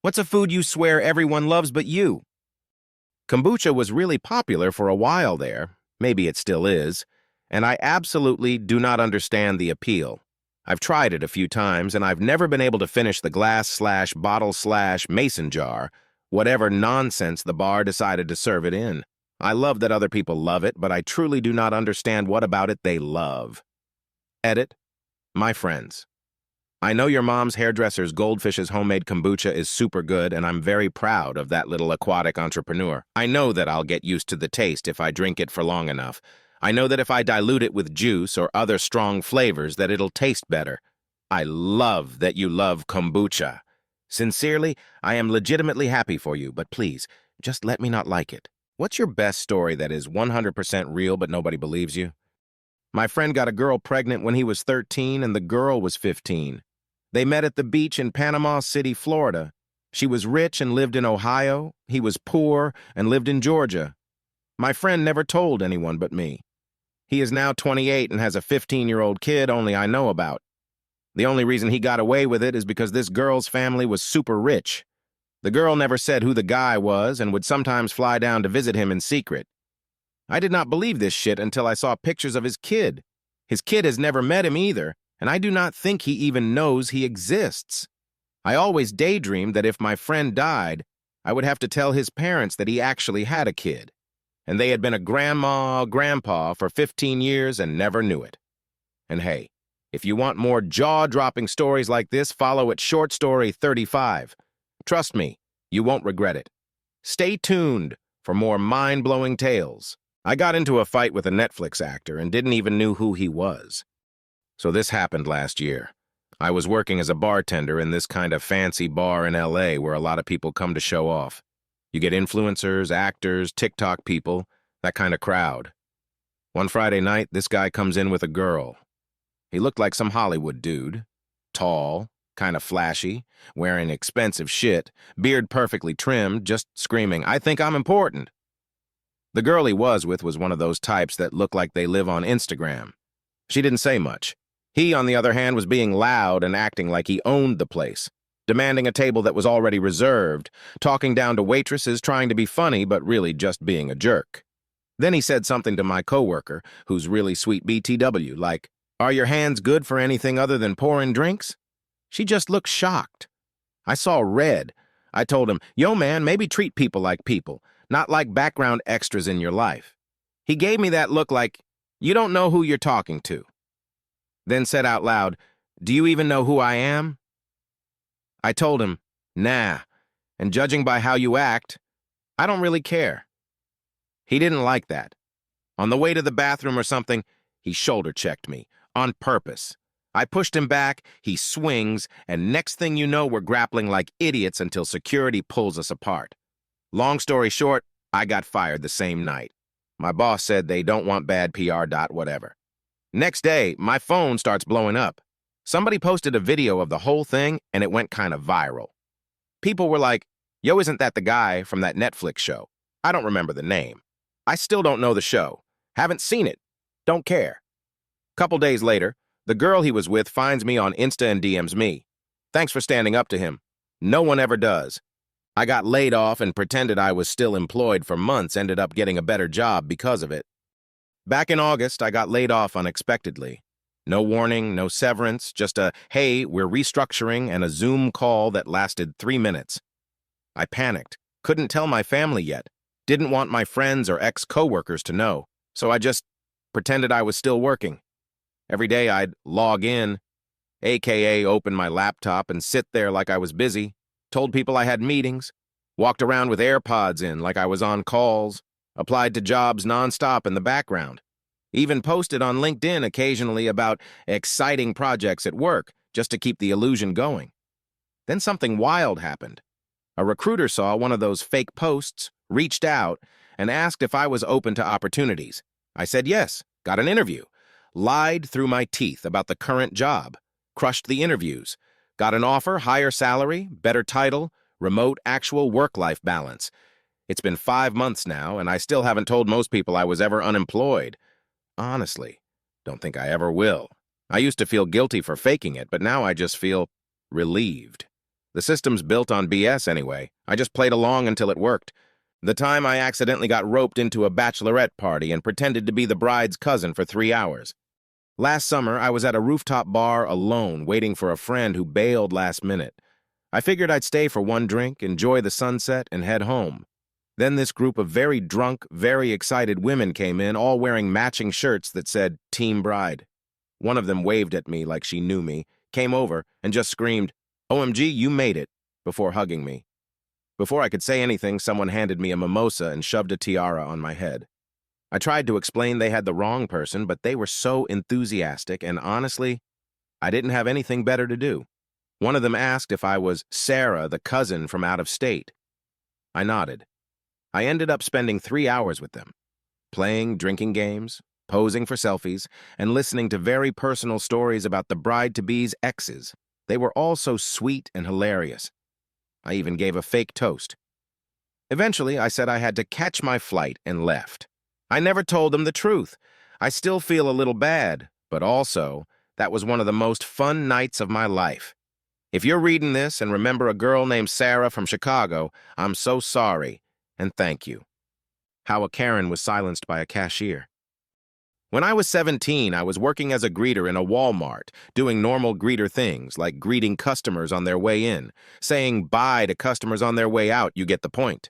What's a food you swear everyone loves but you? Kombucha was really popular for a while there, maybe it still is, and I absolutely do not understand the appeal. I've tried it a few times, and I've never been able to finish the glass/bottle/mason jar, whatever nonsense the bar decided to serve it in. I love that other people love it, but I truly do not understand what about it they love. Edit, my friends. I know your mom's hairdresser's Goldfish's homemade kombucha is super good, and I'm very proud of that little aquatic entrepreneur. I know that I'll get used to the taste if I drink it for long enough. I know that if I dilute it with juice or other strong flavors that it'll taste better. I love that you love kombucha. Sincerely, I am legitimately happy for you, but please, just let me not like it. What's your best story that is 100% real but nobody believes you? My friend got a girl pregnant when he was 13 and the girl was 15. They met at the beach in Panama City, Florida. She was rich and lived in Ohio. He was poor and lived in Georgia. My friend never told anyone but me. He is now 28 and has a 15-year-old kid only I know about. The only reason he got away with it is because this girl's family was super rich. The girl never said who the guy was and would sometimes fly down to visit him in secret. I did not believe this shit until I saw pictures of his kid. His kid has never met him either, and I do not think he even knows he exists. I always daydreamed that if my friend died, I would have to tell his parents that he actually had a kid, and they had been a grandma, grandpa for 15 years and never knew it. And hey, if you want more jaw-dropping stories like this, follow at Short Story 35. Trust me, you won't regret it. Stay tuned for more mind-blowing tales. I got into a fight with a Netflix actor and didn't even know who he was. So this happened last year. I was working as a bartender in this kind of fancy bar in LA where a lot of people come to show off. You get influencers, actors, TikTok people, that kind of crowd. One Friday night, this guy comes in with a girl. He looked like some Hollywood dude. Tall, kind of flashy, wearing expensive shit, beard perfectly trimmed, just screaming, "I think I'm important." The girl he was with was one of those types that look like they live on Instagram. She didn't say much. He, on the other hand, was being loud and acting like he owned the place, demanding a table that was already reserved, talking down to waitresses, trying to be funny, but really just being a jerk. Then he said something to my coworker, who's really sweet BTW, like, "Are your hands good for anything other than pouring drinks?" She just looked shocked. I saw red. I told him, "Yo, man, maybe treat people like people, not like background extras in your life." He gave me that look like, "You don't know who you're talking to." Then said out loud, "Do you even know who I am?" I told him, "Nah, and judging by how you act, I don't really care." He didn't like that. On the way to the bathroom or something, he shoulder-checked me, on purpose. I pushed him back, he swings, and next thing you know, we're grappling like idiots until security pulls us apart. Long story short, I got fired the same night. My boss said they don't want bad PR. Whatever. Next day, my phone starts blowing up. Somebody posted a video of the whole thing, and it went kind of viral. People were like, "Yo, isn't that the guy from that Netflix show?" I don't remember the name. I still don't know the show. Haven't seen it. Don't care. Couple days later, the girl he was with finds me on Insta and DMs me. "Thanks for standing up to him." No one ever does. I got laid off and pretended I was still employed for months, ended up getting a better job because of it. Back in August, I got laid off unexpectedly. No warning, no severance, just a, "Hey, we're restructuring," and a Zoom call that lasted 3 minutes. I panicked, couldn't tell my family yet, didn't want my friends or ex-coworkers to know, so I just pretended I was still working. Every day I'd log in, aka open my laptop and sit there like I was busy, told people I had meetings, walked around with AirPods in like I was on calls, applied to jobs nonstop in the background, even posted on LinkedIn occasionally about exciting projects at work just to keep the illusion going. Then something wild happened. A recruiter saw one of those fake posts, reached out, and asked if I was open to opportunities. I said yes, got an interview, lied through my teeth about the current job, crushed the interviews, got an offer, higher salary, better title, remote actual work-life balance. It's been 5 months now, and I still haven't told most people I was ever unemployed. Honestly, don't think I ever will. I used to feel guilty for faking it, but now I just feel relieved. The system's built on BS anyway. I just played along until it worked. The time I accidentally got roped into a bachelorette party and pretended to be the bride's cousin for 3 hours. Last summer, I was at a rooftop bar alone, waiting for a friend who bailed last minute. I figured I'd stay for one drink, enjoy the sunset, and head home. Then this group of very drunk, very excited women came in, all wearing matching shirts that said Team Bride. One of them waved at me like she knew me, came over, and just screamed, "OMG, you made it," before hugging me. Before I could say anything, someone handed me a mimosa and shoved a tiara on my head. I tried to explain they had the wrong person, but they were so enthusiastic, and honestly, I didn't have anything better to do. One of them asked if I was Sarah, the cousin from out of state. I nodded. I ended up spending 3 hours with them, playing drinking games, posing for selfies, and listening to very personal stories about the bride-to-be's exes. They were all so sweet and hilarious. I even gave a fake toast. Eventually, I said I had to catch my flight and left. I never told them the truth. I still feel a little bad, but also, that was one of the most fun nights of my life. If you're reading this and remember a girl named Sarah from Chicago, I'm so sorry, and thank you. How a Karen was silenced by a cashier. When I was 17, I was working as a greeter in a Walmart, doing normal greeter things like greeting customers on their way in, saying bye to customers on their way out, you get the point.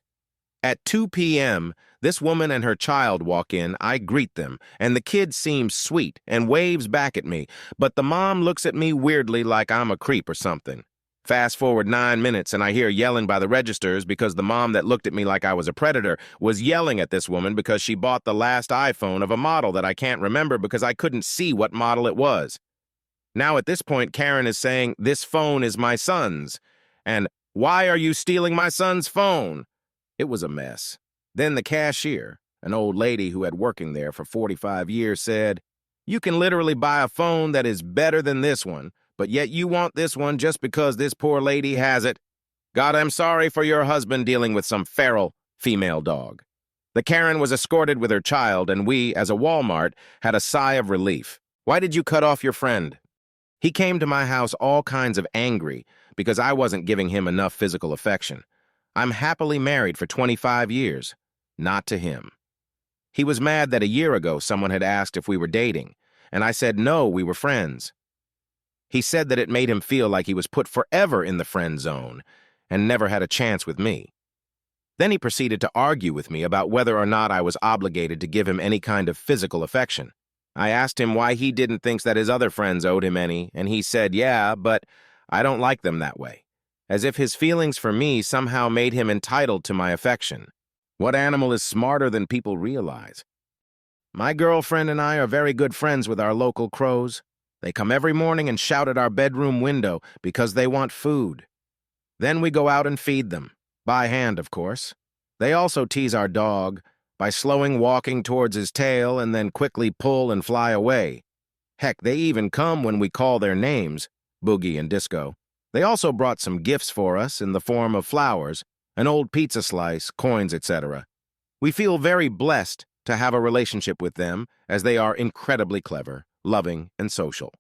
At 2 p.m., this woman and her child walk in, I greet them, and the kid seems sweet and waves back at me, but the mom looks at me weirdly like I'm a creep or something. Fast forward 9 minutes and I hear yelling by the registers because the mom that looked at me like I was a predator was yelling at this woman because she bought the last iPhone of a model that I can't remember because I couldn't see what model it was. Now at this point, Karen is saying, "This phone is my son's," and "Why are you stealing my son's phone?" It was a mess. Then the cashier, an old lady who had working there for 45 years, said, "You can literally buy a phone that is better than this one, but yet you want this one just because this poor lady has it. God, I'm sorry for your husband dealing with some feral female dog." The Karen was escorted with her child, and we, as a Walmart, had a sigh of relief. "Why did you cut off your friend?" He came to my house all kinds of angry because I wasn't giving him enough physical affection. I'm happily married for 25 years. Not to him. He was mad that a year ago someone had asked if we were dating, and I said no, we were friends. He said that it made him feel like he was put forever in the friend zone and never had a chance with me. Then he proceeded to argue with me about whether or not I was obligated to give him any kind of physical affection. I asked him why he didn't think that his other friends owed him any, and he said, "Yeah, but I don't like them that way," as if his feelings for me somehow made him entitled to my affection. What animal is smarter than people realize? My girlfriend and I are very good friends with our local crows. They come every morning and shout at our bedroom window because they want food. Then we go out and feed them, by hand, of course. They also tease our dog by slowing walking towards his tail and then quickly pull and fly away. Heck, they even come when we call their names, Boogie and Disco. They also brought some gifts for us in the form of flowers, an old pizza slice, coins, etc. We feel very blessed to have a relationship with them, as they are incredibly clever, loving, and social.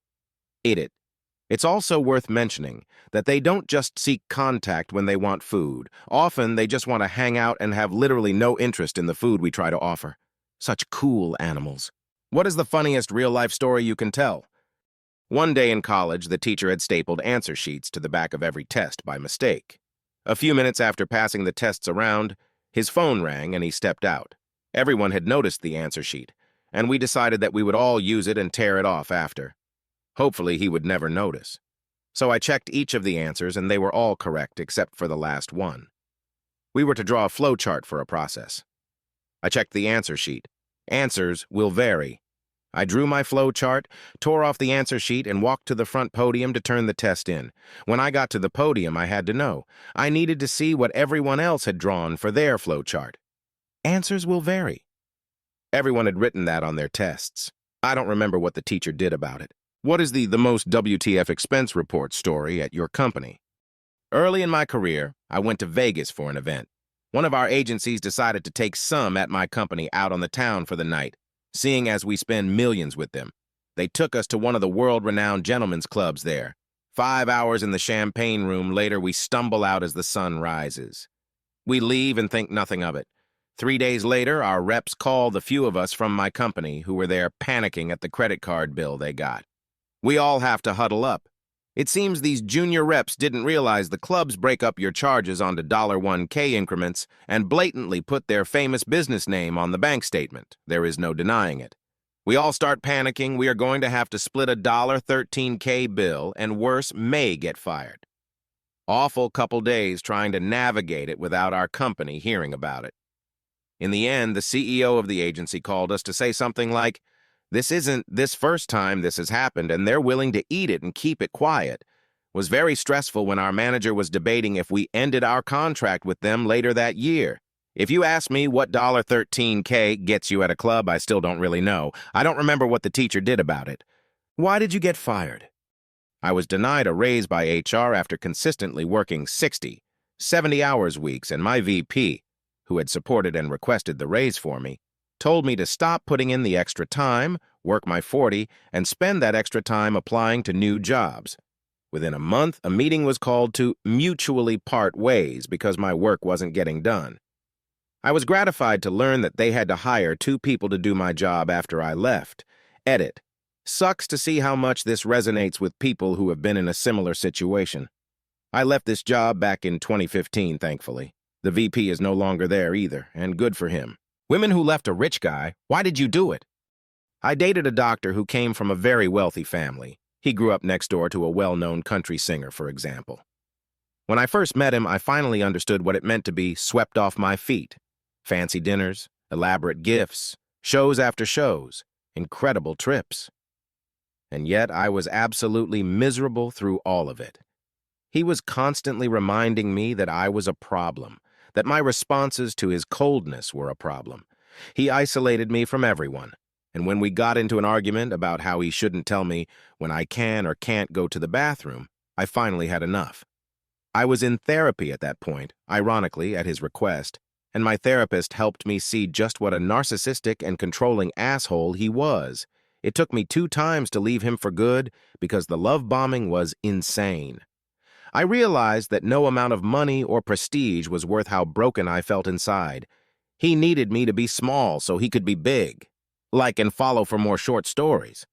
It's also worth mentioning that they don't just seek contact when they want food. Often, they just want to hang out and have literally no interest in the food we try to offer. Such cool animals. What is the funniest real-life story you can tell? One day in college, the teacher had stapled answer sheets to the back of every test by mistake. A few minutes after passing the tests around, his phone rang and he stepped out. Everyone had noticed the answer sheet, and we decided that we would all use it and tear it off after. Hopefully, he would never notice. So I checked each of the answers, and they were all correct except for the last one. We were to draw a flowchart for a process. I checked the answer sheet. Answers will vary. I drew my flowchart, tore off the answer sheet, and walked to the front podium to turn the test in. When I got to the podium, I had to know. I needed to see what everyone else had drawn for their flowchart. Answers will vary. Everyone had written that on their tests. I don't remember what the teacher did about it. What is the most WTF expense report story at your company? Early in my career, I went to Vegas for an event. One of our agencies decided to take some at my company out on the town for the night, seeing as we spend millions with them. They took us to one of the world-renowned gentlemen's clubs there. 5 hours in the champagne room later, we stumble out as the sun rises. We leave and think nothing of it. 3 days later, our reps call the few of us from my company who were there panicking at the credit card bill they got. We all have to huddle up. It seems these junior reps didn't realize the clubs break up your charges onto $1K increments and blatantly put their famous business name on the bank statement. There is no denying it. We all start panicking. We are going to have to split a $13K bill, and worse, may get fired. Awful couple days trying to navigate it without our company hearing about it. In the end, the CEO of the agency called us to say something like, "This isn't this first time this has happened, and they're willing to eat it and keep it quiet." It was very stressful when our manager was debating if we ended our contract with them later that year. If you ask me what $13K gets you at a club, I still don't really know. I don't remember what the teacher did about it. Why did you get fired? I was denied a raise by HR after consistently working 60, 70 hours weeks, and my VP, who had supported and requested the raise for me, told me to stop putting in the extra time, work my 40, and spend that extra time applying to new jobs. Within a month, a meeting was called to mutually part ways because my work wasn't getting done. I was gratified to learn that they had to hire 2 people to do my job after I left. Edit. Sucks to see how much this resonates with people who have been in a similar situation. I left this job back in 2015, thankfully. The VP is no longer there either, and good for him. Women who left a rich guy, why did you do it? I dated a doctor who came from a very wealthy family. He grew up next door to a well-known country singer, for example. When I first met him, I finally understood what it meant to be swept off my feet. Fancy dinners, elaborate gifts, shows after shows, incredible trips. And yet I was absolutely miserable through all of it. He was constantly reminding me that I was a problem, that my responses to his coldness were a problem. He isolated me from everyone, and when we got into an argument about how he shouldn't tell me when I can or can't go to the bathroom, I finally had enough. I was in therapy at that point, ironically at his request, and my therapist helped me see just what a narcissistic and controlling asshole he was. It took me 2 times to leave him for good because the love bombing was insane. I realized that no amount of money or prestige was worth how broken I felt inside. He needed me to be small so he could be big. Like in Follow for More short stories.